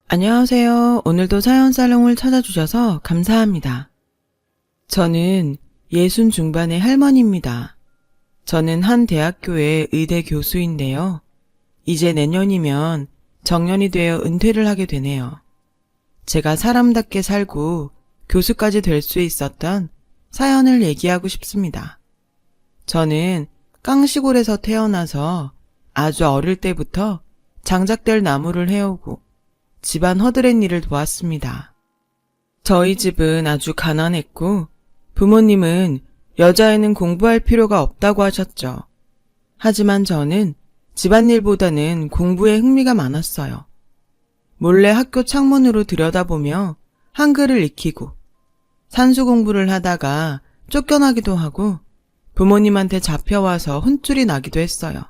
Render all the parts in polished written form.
안녕하세요. 오늘도 사연살롱을 찾아주셔서 감사합니다. 저는 60 중반의 할머니입니다. 저는 한 대학교의 의대 교수인데요. 이제 내년이면 정년이 되어 은퇴를 하게 되네요. 제가 사람답게 살고 교수까지 될 수 있었던 사연을 얘기하고 싶습니다. 저는 깡시골에서 태어나서 아주 어릴 때부터 장작될 나무를 해오고 집안 허드렛 일을 도왔습니다. 저희 집은 아주 가난했고 부모님은 여자애는 공부할 필요가 없다고 하셨죠. 하지만 저는 집안일보다는 공부에 흥미가 많았어요. 몰래 학교 창문으로 들여다보며 한글을 익히고 산수 공부를 하다가 쫓겨나기도 하고 부모님한테 잡혀와서 혼쭐이 나기도 했어요.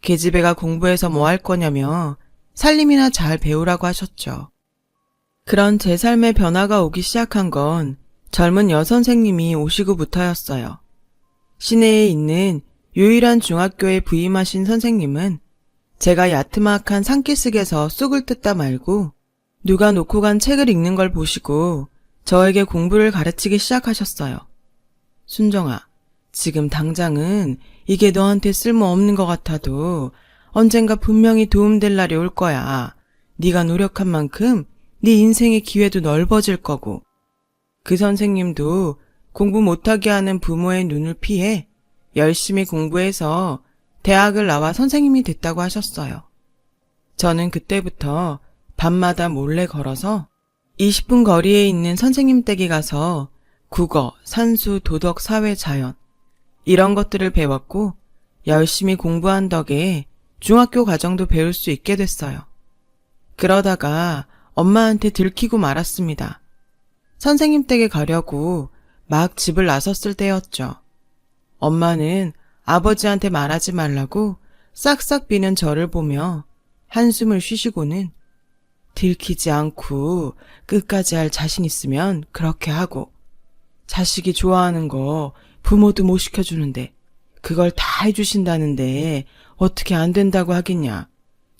계집애가 공부해서 뭐 할 거냐며 살림이나 잘 배우라고 하셨죠. 그런 제 삶의 변화가 오기 시작한 건 젊은 여선생님이 오시고부터였어요. 시내에 있는 유일한 중학교에 부임하신 선생님은 제가 야트막한 산기슭에서 쑥을 뜯다 말고 누가 놓고 간 책을 읽는 걸 보시고 저에게 공부를 가르치기 시작하셨어요. 순정아, 지금 당장은 이게 너한테 쓸모없는 것 같아도 언젠가 분명히 도움될 날이 올 거야. 네가 노력한 만큼 네 인생의 기회도 넓어질 거고. 그 선생님도 공부 못하게 하는 부모의 눈을 피해 열심히 공부해서 대학을 나와 선생님이 됐다고 하셨어요. 저는 그때부터 밤마다 몰래 걸어서 20분 거리에 있는 선생님 댁에 가서 국어, 산수, 도덕, 사회, 자연 이런 것들을 배웠고 열심히 공부한 덕에 중학교 과정도 배울 수 있게 됐어요. 그러다가 엄마한테 들키고 말았습니다. 선생님 댁에 가려고 막 집을 나섰을 때였죠. 엄마는 아버지한테 말하지 말라고 싹싹 비는 저를 보며 한숨을 쉬시고는 들키지 않고 끝까지 할 자신 있으면 그렇게 하고 자식이 좋아하는 거 부모도 못 시켜주는데 그걸 다 해주신다는데 어떻게 안 된다고 하겠냐.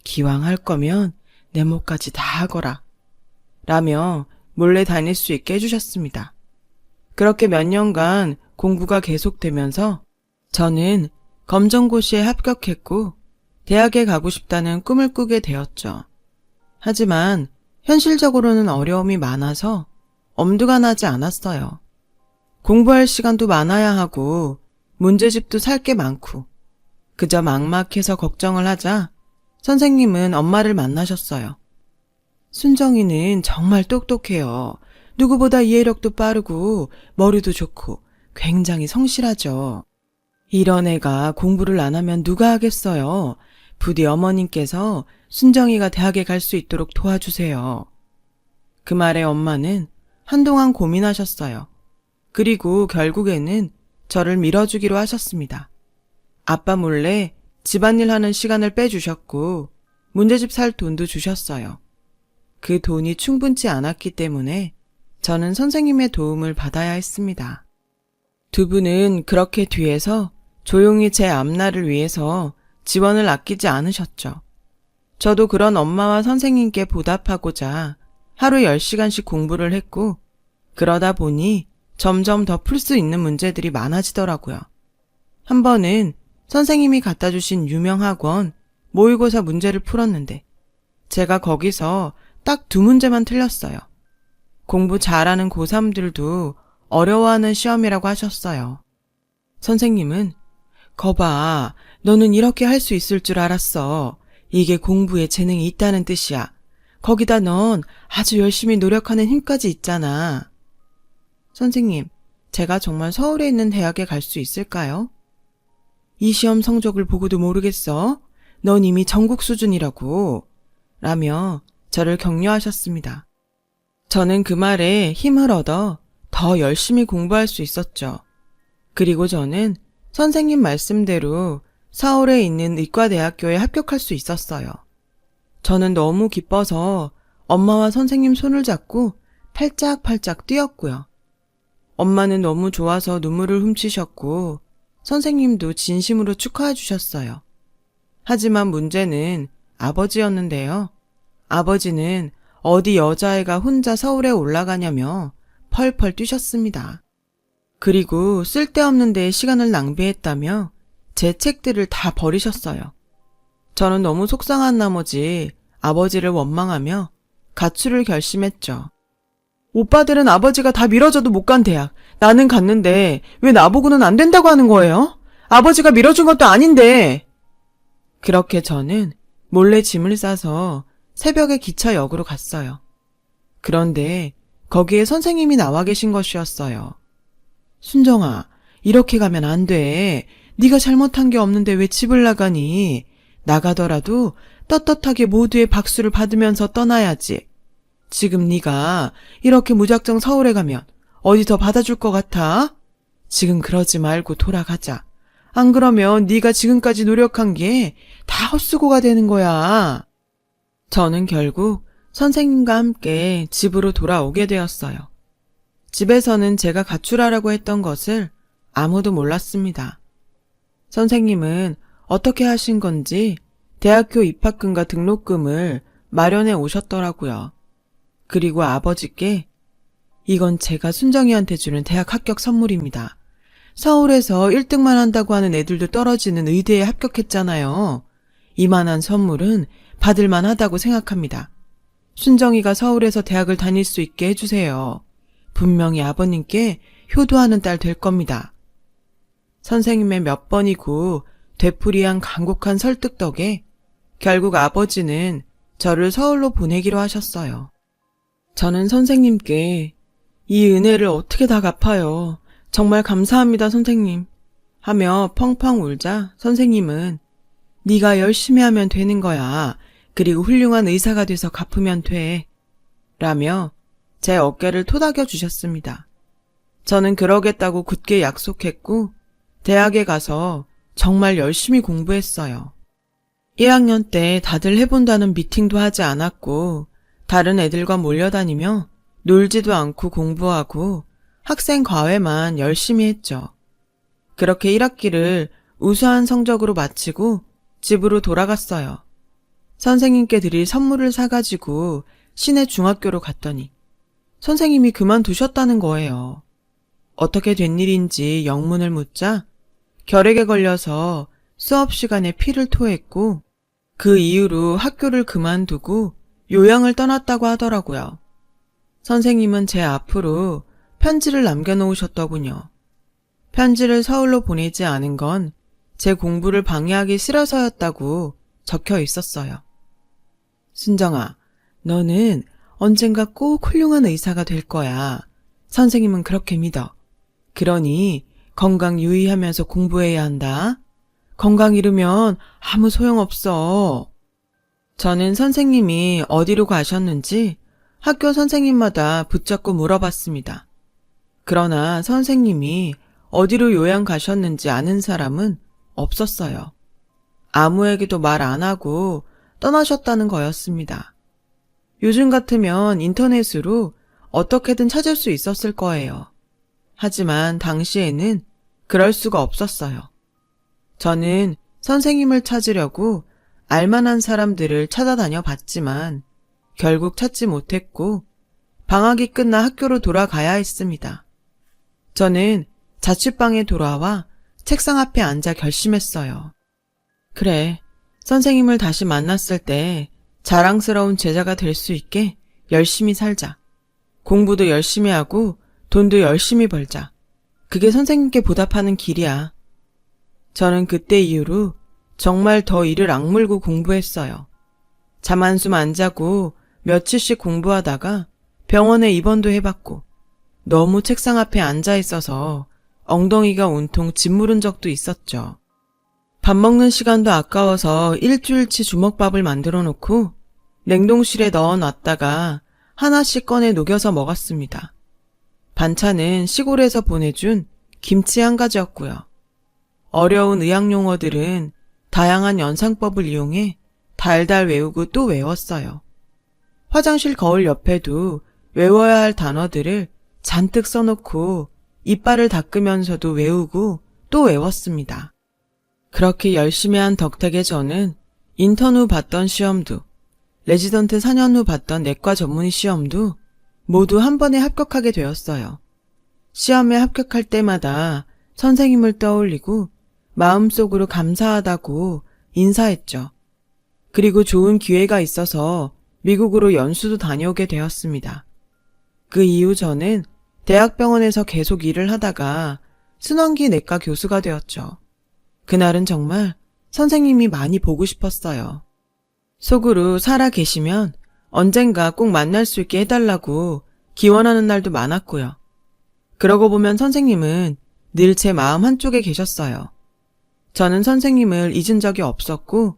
기왕 할 거면 내 몫까지 다 하거라. 라며 몰래 다닐 수 있게 해주셨습니다. 그렇게 몇 년간 공부가 계속되면서 저는 검정고시에 합격했고 대학에 가고 싶다는 꿈을 꾸게 되었죠. 하지만 현실적으로는 어려움이 많아서 엄두가 나지 않았어요. 공부할 시간도 많아야 하고 문제집도 살 게 많고 그저 막막해서 걱정을 하자 선생님은 엄마를 만나셨어요. 순정이는 정말 똑똑해요. 누구보다 이해력도 빠르고 머리도 좋고 굉장히 성실하죠. 이런 애가 공부를 안 하면 누가 하겠어요. 부디 어머님께서 순정이가 대학에 갈 수 있도록 도와주세요. 그 말에 엄마는 한동안 고민하셨어요. 그리고 결국에는 저를 밀어주기로 하셨습니다. 아빠 몰래 집안일 하는 시간을 빼주셨고 문제집 살 돈도 주셨어요. 그 돈이 충분치 않았기 때문에 저는 선생님의 도움을 받아야 했습니다. 두 분은 그렇게 뒤에서 조용히 제 앞날을 위해서 지원을 아끼지 않으셨죠. 저도 그런 엄마와 선생님께 보답하고자 하루 10시간씩 공부를 했고 그러다 보니 점점 더 풀 수 있는 문제들이 많아지더라고요. 한 번은 선생님이 갖다 주신 유명 학원 모의고사 문제를 풀었는데 제가 거기서 딱 2문제만 틀렸어요. 공부 잘하는 고3들도 어려워하는 시험이라고 하셨어요. 선생님은 거봐, 너는 이렇게 할 수 있을 줄 알았어. 이게 공부에 재능이 있다는 뜻이야. 거기다 넌 아주 열심히 노력하는 힘까지 있잖아. 선생님, 제가 정말 서울에 있는 대학에 갈 수 있을까요? 이 시험 성적을 보고도 모르겠어? 넌 이미 전국 수준이라고. 라며 저를 격려하셨습니다. 저는 그 말에 힘을 얻어 더 열심히 공부할 수 있었죠. 그리고 저는 선생님 말씀대로 서울에 있는 의과대학교에 합격할 수 있었어요. 저는 너무 기뻐서 엄마와 선생님 손을 잡고 팔짝팔짝 뛰었고요. 엄마는 너무 좋아서 눈물을 훔치셨고 선생님도 진심으로 축하해 주셨어요. 하지만 문제는 아버지였는데요. 아버지는 어디 여자애가 혼자 서울에 올라가냐며 펄펄 뛰셨습니다. 그리고 쓸데없는 데에 시간을 낭비했다며 제 책들을 다 버리셨어요. 저는 너무 속상한 나머지 아버지를 원망하며 가출을 결심했죠. 오빠들은 아버지가 다 밀어줘도 못 간 대학, 나는 갔는데 왜 나보고는 안 된다고 하는 거예요? 아버지가 밀어준 것도 아닌데. 그렇게 저는 몰래 짐을 싸서 새벽에 기차역으로 갔어요. 그런데 거기에 선생님이 나와 계신 것이었어요. 순정아, 이렇게 가면 안 돼. 네가 잘못한 게 없는데 왜 집을 나가니? 나가더라도 떳떳하게 모두의 박수를 받으면서 떠나야지. 지금 네가 이렇게 무작정 서울에 가면 어디 더 받아줄 것 같아? 지금 그러지 말고 돌아가자. 안 그러면 네가 지금까지 노력한 게 다 헛수고가 되는 거야. 저는 결국 선생님과 함께 집으로 돌아오게 되었어요. 집에서는 제가 가출하라고 했던 것을 아무도 몰랐습니다. 선생님은 어떻게 하신 건지 대학교 입학금과 등록금을 마련해 오셨더라고요. 그리고 아버지께 이건 제가 순정이한테 주는 대학 합격 선물입니다. 서울에서 1등만 한다고 하는 애들도 떨어지는 의대에 합격했잖아요. 이만한 선물은 받을만 하다고 생각합니다. 순정이가 서울에서 대학을 다닐 수 있게 해주세요. 분명히 아버님께 효도하는 딸 될 겁니다. 선생님의 몇 번이고 되풀이한 간곡한 설득 덕에 결국 아버지는 저를 서울로 보내기로 하셨어요. 저는 선생님께 이 은혜를 어떻게 다 갚아요. 정말 감사합니다, 선생님. 하며 펑펑 울자 선생님은 네가 열심히 하면 되는 거야. 그리고 훌륭한 의사가 돼서 갚으면 돼. 라며 제 어깨를 토닥여 주셨습니다. 저는 그러겠다고 굳게 약속했고 대학에 가서 정말 열심히 공부했어요. 1학년 때 다들 해본다는 미팅도 하지 않았고 다른 애들과 몰려다니며 놀지도 않고 공부하고 학생 과외만 열심히 했죠. 그렇게 1학기를 우수한 성적으로 마치고 집으로 돌아갔어요. 선생님께 드릴 선물을 사가지고 시내 중학교로 갔더니 선생님이 그만두셨다는 거예요. 어떻게 된 일인지 영문을 묻자 결핵에 걸려서 수업 시간에 피를 토했고 그 이후로 학교를 그만두고 요양을 떠났다고 하더라고요. 선생님은 제 앞으로 편지를 남겨놓으셨더군요. 편지를 서울로 보내지 않은 건 제 공부를 방해하기 싫어서였다고 적혀 있었어요. 순정아, 너는 언젠가 꼭 훌륭한 의사가 될 거야. 선생님은 그렇게 믿어. 그러니 건강 유의하면서 공부해야 한다. 건강 잃으면 아무 소용없어. 저는 선생님이 어디로 가셨는지 학교 선생님마다 붙잡고 물어봤습니다. 그러나 선생님이 어디로 요양 가셨는지 아는 사람은 없었어요. 아무에게도 말 안 하고 떠나셨다는 거였습니다. 요즘 같으면 인터넷으로 어떻게든 찾을 수 있었을 거예요. 하지만 당시에는 그럴 수가 없었어요. 저는 선생님을 찾으려고 알만한 사람들을 찾아다녀 봤지만 결국 찾지 못했고 방학이 끝나 학교로 돌아가야 했습니다. 저는 자취방에 돌아와 책상 앞에 앉아 결심했어요. 그래, 선생님을 다시 만났을 때 자랑스러운 제자가 될 수 있게 열심히 살자. 공부도 열심히 하고 돈도 열심히 벌자. 그게 선생님께 보답하는 길이야. 저는 그때 이후로 정말 더 이를 악물고 공부했어요. 잠 한숨 안 자고 며칠씩 공부하다가 병원에 입원도 해봤고 너무 책상 앞에 앉아 있어서 엉덩이가 온통 짓무른 적도 있었죠. 밥 먹는 시간도 아까워서 일주일치 주먹밥을 만들어 놓고 냉동실에 넣어 놨다가 하나씩 꺼내 녹여서 먹었습니다. 반찬은 시골에서 보내준 김치 한 가지였고요. 어려운 의학 용어들은 다양한 연상법을 이용해 달달 외우고 또 외웠어요. 화장실 거울 옆에도 외워야 할 단어들을 잔뜩 써놓고 이빨을 닦으면서도 외우고 또 외웠습니다. 그렇게 열심히 한 덕택에 저는 인턴 후 봤던 시험도 레지던트 4년 후 봤던 내과 전문의 시험도 모두 한 번에 합격하게 되었어요. 시험에 합격할 때마다 선생님을 떠올리고 마음속으로 감사하다고 인사했죠. 그리고 좋은 기회가 있어서 미국으로 연수도 다녀오게 되었습니다. 그 이후 저는 대학병원에서 계속 일을 하다가 순환기 내과 교수가 되었죠. 그날은 정말 선생님이 많이 보고 싶었어요. 속으로 살아 계시면 언젠가 꼭 만날 수 있게 해달라고 기원하는 날도 많았고요. 그러고 보면 선생님은 늘 제 마음 한쪽에 계셨어요. 저는 선생님을 잊은 적이 없었고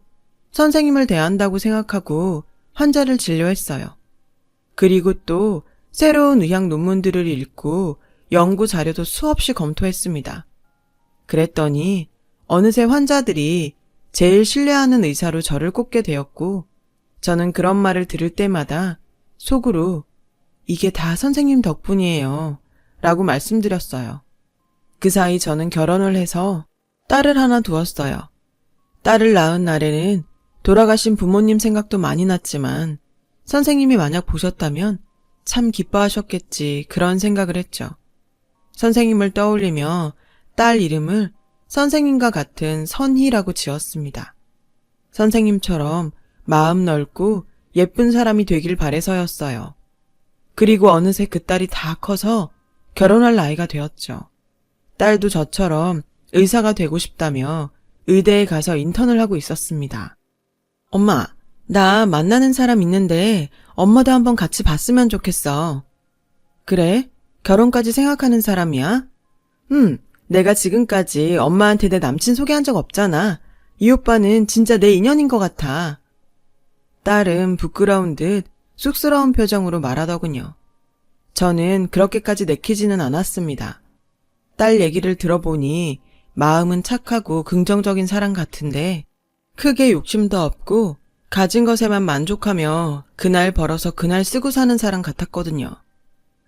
선생님을 대한다고 생각하고 환자를 진료했어요. 그리고 또 새로운 의학 논문들을 읽고 연구 자료도 수없이 검토했습니다. 그랬더니 어느새 환자들이 제일 신뢰하는 의사로 저를 꼽게 되었고 저는 그런 말을 들을 때마다 속으로 이게 다 선생님 덕분이에요 라고 말씀드렸어요. 그 사이 저는 결혼을 해서 딸을 하나 두었어요. 딸을 낳은 날에는 돌아가신 부모님 생각도 많이 났지만 선생님이 만약 보셨다면 참 기뻐하셨겠지 그런 생각을 했죠. 선생님을 떠올리며 딸 이름을 선생님과 같은 선희라고 지었습니다. 선생님처럼 마음 넓고 예쁜 사람이 되길 바래서였어요. 그리고 어느새 그 딸이 다 커서 결혼할 나이가 되었죠. 딸도 저처럼 의사가 되고 싶다며 의대에 가서 인턴을 하고 있었습니다. 엄마, 나 만나는 사람 있는데 엄마도 한번 같이 봤으면 좋겠어. 그래? 결혼까지 생각하는 사람이야? 내가 지금까지 엄마한테 내 남친 소개한 적 없잖아. 이 오빠는 진짜 내 인연인 것 같아. 딸은 부끄러운 듯 쑥스러운 표정으로 말하더군요. 저는 그렇게까지 내키지는 않았습니다. 딸 얘기를 들어보니 마음은 착하고 긍정적인 사람 같은데 크게 욕심도 없고 가진 것에만 만족하며 그날 벌어서 그날 쓰고 사는 사람 같았거든요.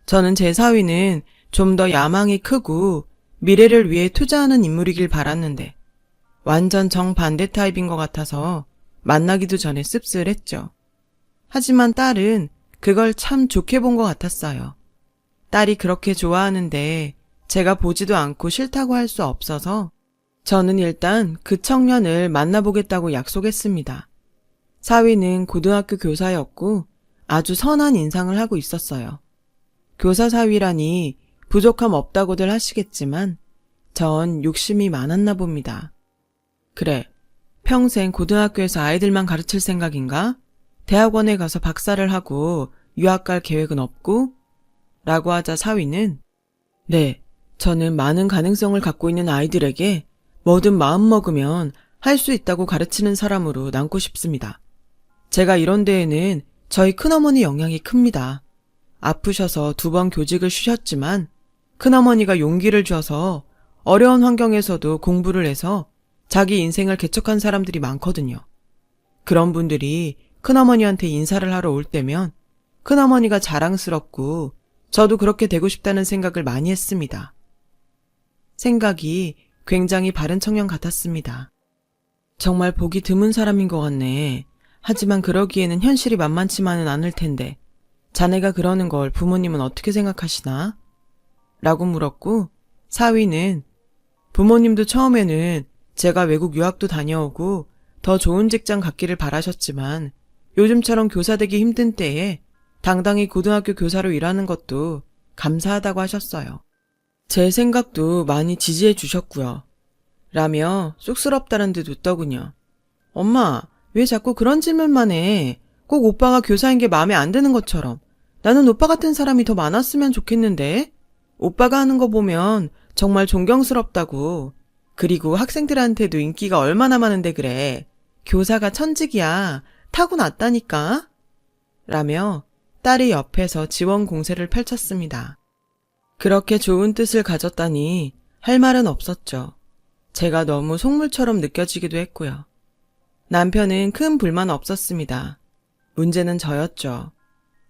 저는 제 사위는 좀 더 야망이 크고 미래를 위해 투자하는 인물이길 바랐는데 완전 정반대 타입인 것 같아서 만나기도 전에 씁쓸했죠. 하지만 딸은 그걸 참 좋게 본 것 같았어요. 딸이 그렇게 좋아하는데 제가 보지도 않고 싫다고 할 수 없어서 저는 일단 그 청년을 만나보겠다고 약속했습니다. 사위는 고등학교 교사였고 아주 선한 인상을 하고 있었어요. 교사 사위라니 부족함 없다고들 하시겠지만 전 욕심이 많았나 봅니다. 그래, 평생 고등학교에서 아이들만 가르칠 생각인가? 대학원에 가서 박사를 하고 유학 갈 계획은 없고? 라고 하자 사위는 네, 저는 많은 가능성을 갖고 있는 아이들에게 뭐든 마음먹으면 할 수 있다고 가르치는 사람으로 남고 싶습니다. 제가 이런 데에는 저희 큰어머니 영향이 큽니다. 아프셔서 2번 교직을 쉬셨지만 큰어머니가 용기를 줘서 어려운 환경에서도 공부를 해서 자기 인생을 개척한 사람들이 많거든요. 그런 분들이 큰어머니한테 인사를 하러 올 때면 큰어머니가 자랑스럽고 저도 그렇게 되고 싶다는 생각을 많이 했습니다. 생각이 굉장히 바른 청년 같았습니다. 정말 보기 드문 사람인 것 같네. 하지만 그러기에는 현실이 만만치만은 않을 텐데 자네가 그러는 걸 부모님은 어떻게 생각하시나? 라고 물었고 사위는 부모님도 처음에는 제가 외국 유학도 다녀오고 더 좋은 직장 갖기를 바라셨지만 요즘처럼 교사 되기 힘든 때에 당당히 고등학교 교사로 일하는 것도 감사하다고 하셨어요. 제 생각도 많이 지지해 주셨고요. 라며 쑥스럽다는 듯 웃더군요. 엄마, 왜 자꾸 그런 질문만 해? 꼭 오빠가 교사인 게 마음에 안 드는 것처럼. 나는 오빠 같은 사람이 더 많았으면 좋겠는데? 오빠가 하는 거 보면 정말 존경스럽다고. 그리고 학생들한테도 인기가 얼마나 많은데 그래. 교사가 천직이야. 타고났다니까. 라며 딸이 옆에서 지원 공세를 펼쳤습니다. 그렇게 좋은 뜻을 가졌다니 할 말은 없었죠. 제가 너무 속물처럼 느껴지기도 했고요. 남편은 큰 불만 없었습니다. 문제는 저였죠.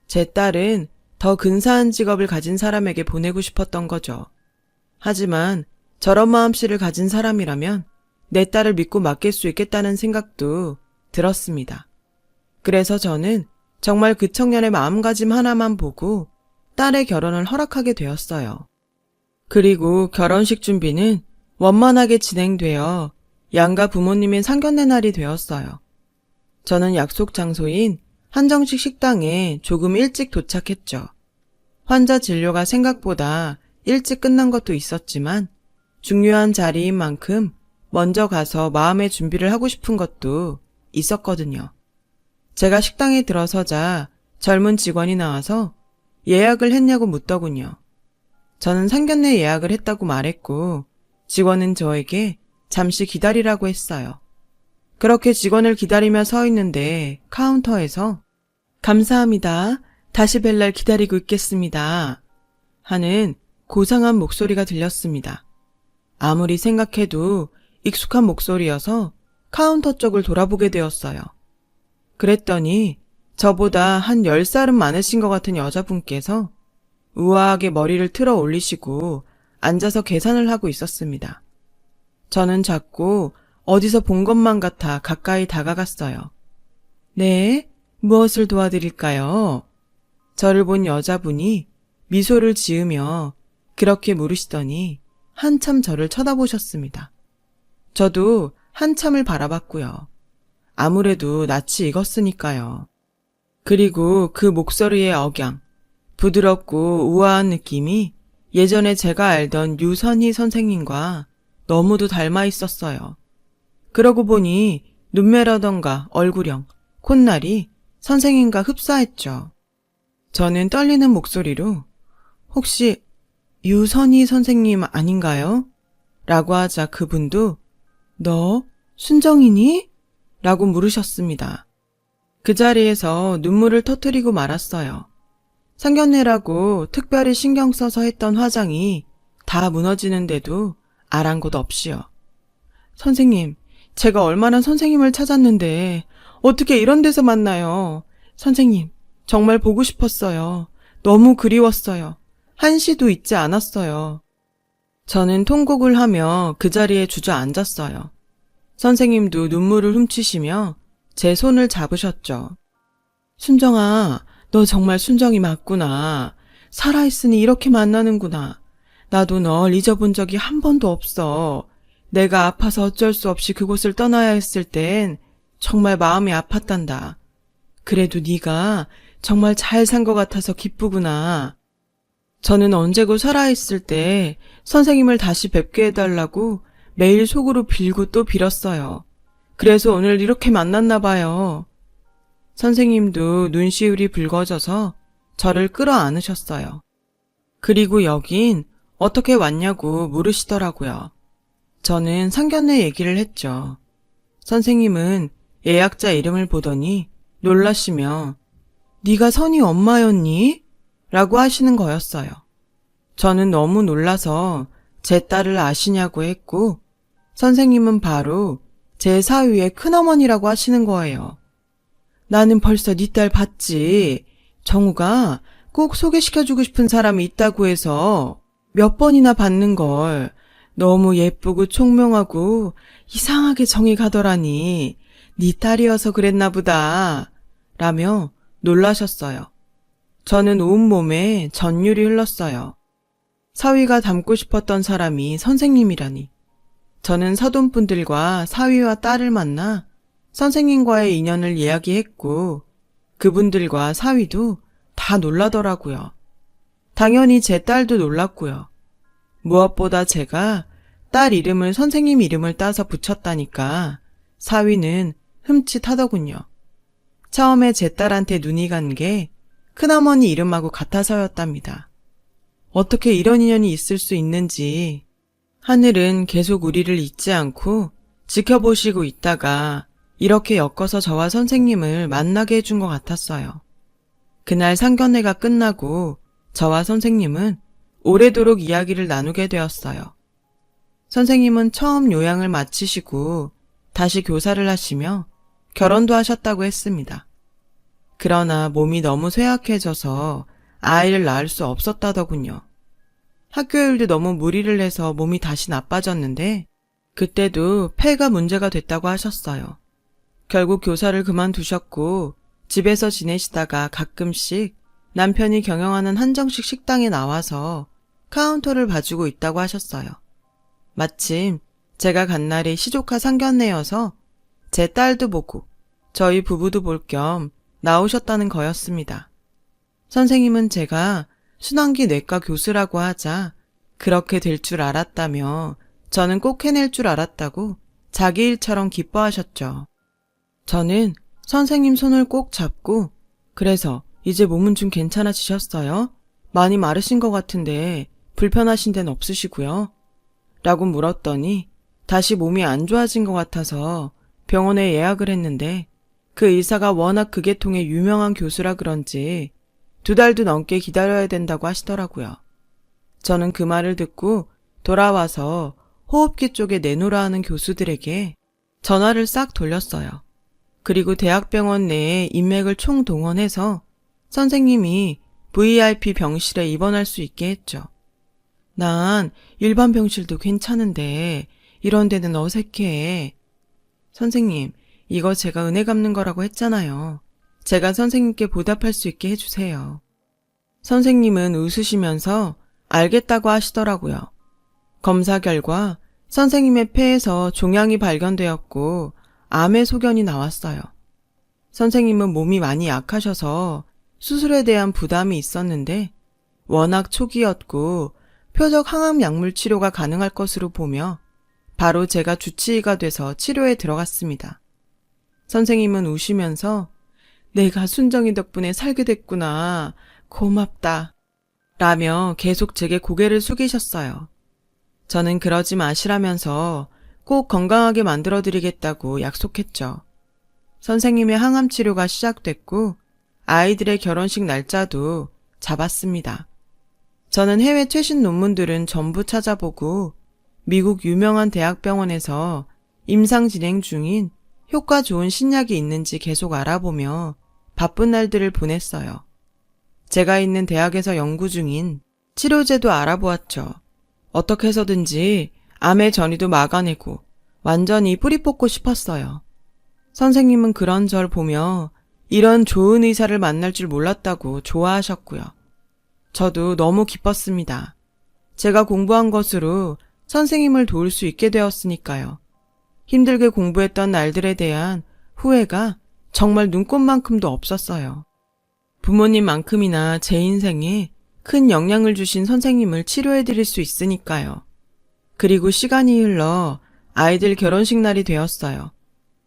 제 딸은 더 근사한 직업을 가진 사람에게 보내고 싶었던 거죠. 하지만 저런 마음씨를 가진 사람이라면 내 딸을 믿고 맡길 수 있겠다는 생각도 들었습니다. 그래서 저는 정말 그 청년의 마음가짐 하나만 보고 딸의 결혼을 허락하게 되었어요. 그리고 결혼식 준비는 원만하게 진행되어 양가 부모님의 상견례 날이 되었어요. 저는 약속 장소인 한정식 식당에 조금 일찍 도착했죠. 환자 진료가 생각보다 일찍 끝난 것도 있었지만 중요한 자리인 만큼 먼저 가서 마음의 준비를 하고 싶은 것도 있었거든요. 제가 식당에 들어서자 젊은 직원이 나와서 예약을 했냐고 묻더군요. 저는 상견례 예약을 했다고 말했고 직원은 저에게 잠시 기다리라고 했어요. 그렇게 직원을 기다리며 서 있는데 카운터에서 감사합니다. 다시 뵐 날 기다리고 있겠습니다. 하는 고상한 목소리가 들렸습니다. 아무리 생각해도 익숙한 목소리여서 카운터 쪽을 돌아보게 되었어요. 그랬더니 저보다 한 10살은 많으신 것 같은 여자분께서 우아하게 머리를 틀어 올리시고 앉아서 계산을 하고 있었습니다. 저는 자꾸 어디서 본 것만 같아 가까이 다가갔어요. 네, 무엇을 도와드릴까요? 저를 본 여자분이 미소를 지으며 그렇게 물으시더니 한참 저를 쳐다보셨습니다. 저도 한참을 바라봤고요. 아무래도 낯이 익었으니까요. 그리고 그 목소리의 억양, 부드럽고 우아한 느낌이 예전에 제가 알던 유선희 선생님과 너무도 닮아 있었어요. 그러고 보니 눈매라던가 얼굴형, 콧날이 선생님과 흡사했죠. 저는 떨리는 목소리로 혹시 유선희 선생님 아닌가요? 라고 하자 그분도 너 순정이니? 라고 물으셨습니다. 그 자리에서 눈물을 터뜨리고 말았어요. 상견례라고 특별히 신경 써서 했던 화장이 다 무너지는데도 아랑곳 없이요. 선생님, 제가 얼마나 선생님을 찾았는데 어떻게 이런 데서 만나요? 선생님, 정말 보고 싶었어요. 너무 그리웠어요. 한시도 잊지 않았어요. 저는 통곡을 하며 그 자리에 주저앉았어요. 선생님도 눈물을 훔치시며 제 손을 잡으셨죠. 순정아, 너 정말 순정이 맞구나. 살아있으니 이렇게 만나는구나. 나도 널 잊어본 적이 한 번도 없어. 내가 아파서 어쩔 수 없이 그곳을 떠나야 했을 땐 정말 마음이 아팠단다. 그래도 네가 정말 잘 산 것 같아서 기쁘구나. 저는 언제고 살아있을 때 선생님을 다시 뵙게 해달라고 매일 속으로 빌고 또 빌었어요. 그래서 오늘 이렇게 만났나 봐요. 선생님도 눈시울이 붉어져서 저를 끌어안으셨어요. 그리고 여긴 어떻게 왔냐고 물으시더라고요. 저는 상견례 얘기를 했죠. 선생님은 예약자 이름을 보더니 놀라시며 네가 선희 엄마였니? 라고 하시는 거였어요. 저는 너무 놀라서 제 딸을 아시냐고 했고 선생님은 바로 제 사위의 큰어머니라고 하시는 거예요. 나는 벌써 네 딸 봤지. 정우가 꼭 소개시켜주고 싶은 사람이 있다고 해서 몇 번이나 봤는 걸. 너무 예쁘고 총명하고 이상하게 정이 가더라니. 네 딸이어서 그랬나 보다. 라며 놀라셨어요. 저는 온몸에 전율이 흘렀어요. 사위가 닮고 싶었던 사람이 선생님이라니. 저는 사돈분들과 사위와 딸을 만나 선생님과의 인연을 이야기했고 그분들과 사위도 다 놀라더라고요. 당연히 제 딸도 놀랐고요. 무엇보다 제가 딸 이름을 선생님 이름을 따서 붙였다니까 사위는 흠칫하더군요. 처음에 제 딸한테 눈이 간 게 큰어머니 이름하고 같아서였답니다. 어떻게 이런 인연이 있을 수 있는지 하늘은 계속 우리를 잊지 않고 지켜보시고 있다가 이렇게 엮어서 저와 선생님을 만나게 해준 것 같았어요. 그날 상견례가 끝나고 저와 선생님은 오래도록 이야기를 나누게 되었어요. 선생님은 처음 요양을 마치시고 다시 교사를 하시며 결혼도 하셨다고 했습니다. 그러나 몸이 너무 쇠약해져서 아이를 낳을 수 없었다더군요. 학교 일도 너무 무리를 해서 몸이 다시 나빠졌는데 그때도 폐가 문제가 됐다고 하셨어요. 결국 교사를 그만두셨고 집에서 지내시다가 가끔씩 남편이 경영하는 한정식 식당에 나와서 카운터를 봐주고 있다고 하셨어요. 마침 제가 간 날이 시조카 상견례여서 제 딸도 보고 저희 부부도 볼 겸 나오셨다는 거였습니다. 선생님은 제가 순환기 뇌과 교수라고 하자 그렇게 될 줄 알았다며 저는 꼭 해낼 줄 알았다고 자기 일처럼 기뻐하셨죠. 저는 선생님 손을 꼭 잡고 그래서 이제 몸은 좀 괜찮아지셨어요? 많이 마르신 것 같은데 불편하신 데는 없으시고요? 라고 물었더니 다시 몸이 안 좋아진 것 같아서 병원에 예약을 했는데 그 의사가 워낙 그 계통의 유명한 교수라 그런지 2달도 넘게 기다려야 된다고 하시더라고요. 저는 그 말을 듣고 돌아와서 호흡기 쪽에 내놓으라 하는 교수들에게 전화를 싹 돌렸어요. 그리고 대학병원 내에 인맥을 총동원해서 선생님이 VIP 병실에 입원할 수 있게 했죠. 난 일반 병실도 괜찮은데 이런 데는 어색해. 선생님, 이거 제가 은혜 갚는 거라고 했잖아요. 제가 선생님께 보답할 수 있게 해주세요. 선생님은 웃으시면서 알겠다고 하시더라고요. 검사 결과 선생님의 폐에서 종양이 발견되었고 암의 소견이 나왔어요. 선생님은 몸이 많이 약하셔서 수술에 대한 부담이 있었는데 워낙 초기였고 표적 항암 약물 치료가 가능할 것으로 보며 바로 제가 주치의가 돼서 치료에 들어갔습니다. 선생님은 우시면서 내가 순정이 덕분에 살게 됐구나. 고맙다. 라며 계속 제게 고개를 숙이셨어요. 저는 그러지 마시라면서 꼭 건강하게 만들어드리겠다고 약속했죠. 선생님의 항암 치료가 시작됐고 아이들의 결혼식 날짜도 잡았습니다. 저는 해외 최신 논문들은 전부 찾아보고 미국 유명한 대학병원에서 임상 진행 중인 효과 좋은 신약이 있는지 계속 알아보며 바쁜 날들을 보냈어요. 제가 있는 대학에서 연구 중인 치료제도 알아보았죠. 어떻게 해서든지 암의 전이도 막아내고 완전히 뿌리 뽑고 싶었어요. 선생님은 그런 절 보며 이런 좋은 의사를 만날 줄 몰랐다고 좋아하셨고요. 저도 너무 기뻤습니다. 제가 공부한 것으로 선생님을 도울 수 있게 되었으니까요. 힘들게 공부했던 날들에 대한 후회가 정말 눈꼽만큼도 없었어요. 부모님만큼이나 제 인생에 큰 영향을 주신 선생님을 치료해드릴 수 있으니까요. 그리고 시간이 흘러 아이들 결혼식 날이 되었어요.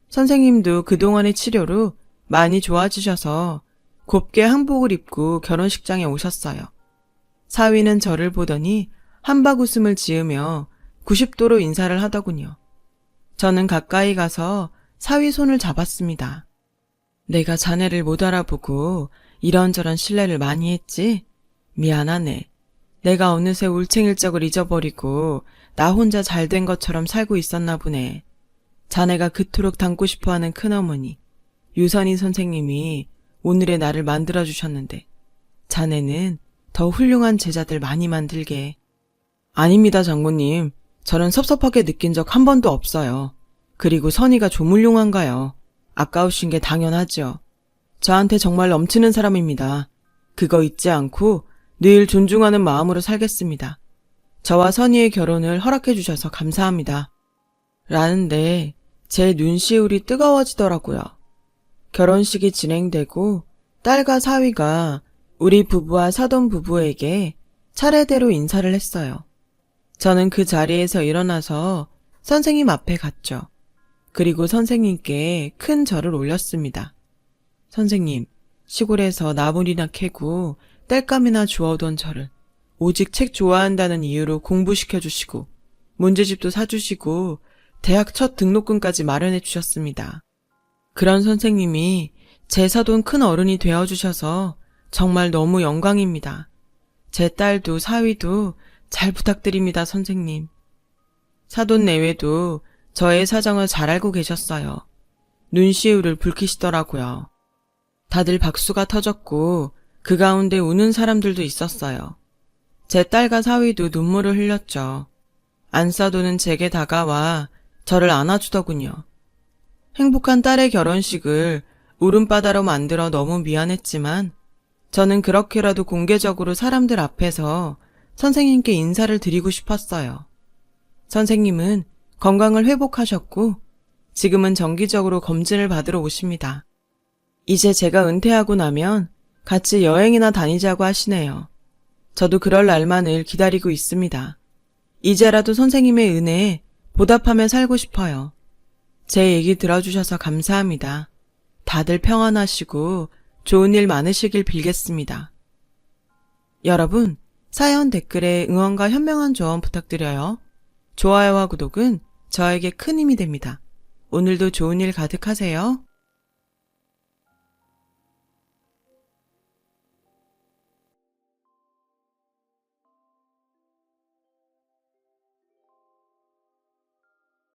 선생님도 그동안의 치료로 많이 좋아지셔서 곱게 한복을 입고 결혼식장에 오셨어요. 사위는 저를 보더니 한박 웃음을 지으며 90도로 인사를 하더군요. 저는 가까이 가서 사위 손을 잡았습니다. 내가 자네를 못 알아보고 이런저런 신뢰를 많이 했지? 미안하네. 내가 어느새 울챙일적을 잊어버리고 나 혼자 잘된 것처럼 살고 있었나 보네. 자네가 그토록 닮고 싶어하는 큰어머니 유선희 선생님이 오늘의 나를 만들어주셨는데 자네는 더 훌륭한 제자들 많이 만들게. 아닙니다, 장모님. 저는 섭섭하게 느낀 적 한 번도 없어요. 그리고 선희가 조물룡한가요? 아까우신 게 당연하죠. 저한테 정말 넘치는 사람입니다. 그거 잊지 않고 늘 존중하는 마음으로 살겠습니다. 저와 선희의 결혼을 허락해 주셔서 감사합니다. 라는데 제 눈시울이 뜨거워지더라고요. 결혼식이 진행되고 딸과 사위가 우리 부부와 사돈 부부에게 차례대로 인사를 했어요. 저는 그 자리에서 일어나서 선생님 앞에 갔죠. 그리고 선생님께 큰 절을 올렸습니다. 선생님, 시골에서 나물이나 캐고 땔감이나 주워오던 저를 오직 책 좋아한다는 이유로 공부시켜주시고 문제집도 사주시고 대학 첫 등록금까지 마련해 주셨습니다. 그런 선생님이 제 사돈 큰 어른이 되어주셔서 정말 너무 영광입니다. 제 딸도 사위도 잘 부탁드립니다, 선생님. 사돈 내외도 저의 사정을 잘 알고 계셨어요. 눈시울을 붉히시더라고요. 다들 박수가 터졌고 그 가운데 우는 사람들도 있었어요. 제 딸과 사위도 눈물을 흘렸죠. 안사돈은 제게 다가와 저를 안아주더군요. 행복한 딸의 결혼식을 울음바다로 만들어 너무 미안했지만 저는 그렇게라도 공개적으로 사람들 앞에서 선생님께 인사를 드리고 싶었어요. 선생님은 건강을 회복하셨고 지금은 정기적으로 검진을 받으러 오십니다. 이제 제가 은퇴하고 나면 같이 여행이나 다니자고 하시네요. 저도 그럴 날만을 기다리고 있습니다. 이제라도 선생님의 은혜에 보답하며 살고 싶어요. 제 얘기 들어주셔서 감사합니다. 다들 평안하시고 좋은 일 많으시길 빌겠습니다. 여러분, 사연 댓글에 응원과 현명한 조언 부탁드려요. 좋아요와 구독은 저에게 큰 힘이 됩니다. 오늘도 좋은 일 가득하세요.